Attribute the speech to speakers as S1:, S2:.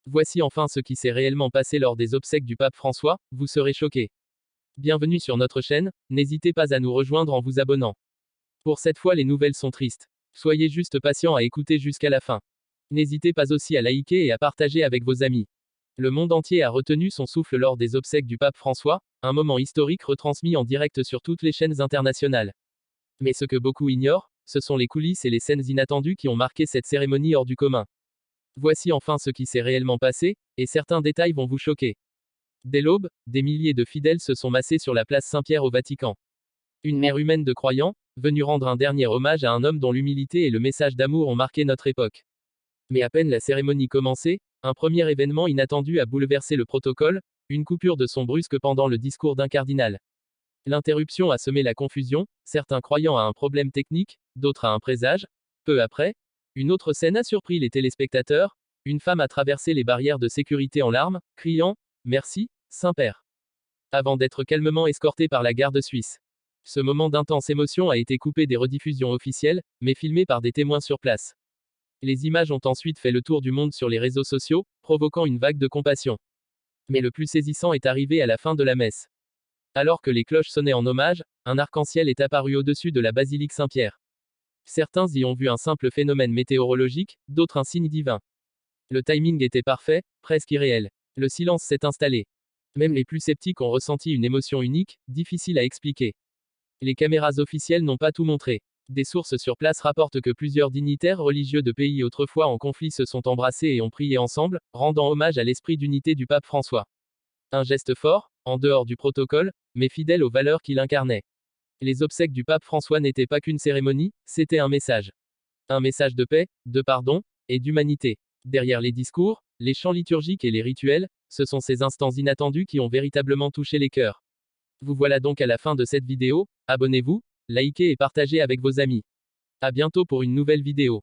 S1: Voici enfin ce qui s'est réellement passé lors des obsèques du pape François, vous serez choqués. Bienvenue sur notre chaîne, n'hésitez pas à nous rejoindre en vous abonnant. Pour cette fois les nouvelles sont tristes. Soyez juste patient à écouter jusqu'à la fin. N'hésitez pas aussi à liker et à partager avec vos amis. Le monde entier a retenu son souffle lors des obsèques du pape François, un moment historique retransmis en direct sur toutes les chaînes internationales. Mais ce que beaucoup ignorent, ce sont les coulisses et les scènes inattendues qui ont marqué cette cérémonie hors du commun. Voici enfin ce qui s'est réellement passé, et certains détails vont vous choquer. Dès l'aube, des milliers de fidèles se sont massés sur la place Saint-Pierre au Vatican. Une mer humaine de croyants, venus rendre un dernier hommage à un homme dont l'humilité et le message d'amour ont marqué notre époque. Mais à peine la cérémonie commencée, un premier événement inattendu a bouleversé le protocole, une coupure de son brusque pendant le discours d'un cardinal. L'interruption a semé la confusion, certains croyant à un problème technique, d'autres à un présage. Peu après, une autre scène a surpris les téléspectateurs, une femme a traversé les barrières de sécurité en larmes, criant « Merci, Saint-Père », avant d'être calmement escortée par la garde suisse. Ce moment d'intense émotion a été coupé des rediffusions officielles, mais filmé par des témoins sur place. Les images ont ensuite fait le tour du monde sur les réseaux sociaux, provoquant une vague de compassion. Mais le plus saisissant est arrivé à la fin de la messe. Alors que les cloches sonnaient en hommage, un arc-en-ciel est apparu au-dessus de la basilique Saint-Pierre. Certains y ont vu un simple phénomène météorologique, d'autres un signe divin. Le timing était parfait, presque irréel. Le silence s'est installé. Même les plus sceptiques ont ressenti une émotion unique, difficile à expliquer. Les caméras officielles n'ont pas tout montré. Des sources sur place rapportent que plusieurs dignitaires religieux de pays autrefois en conflit se sont embrassés et ont prié ensemble, rendant hommage à l'esprit d'unité du pape François. Un geste fort, en dehors du protocole, mais fidèle aux valeurs qu'il incarnait. Les obsèques du pape François n'étaient pas qu'une cérémonie, c'était un message. Un message de paix, de pardon, et d'humanité. Derrière les discours, les chants liturgiques et les rituels, ce sont ces instants inattendus qui ont véritablement touché les cœurs. Vous voilà donc à la fin de cette vidéo, abonnez-vous, likez et partagez avec vos amis. À bientôt pour une nouvelle vidéo.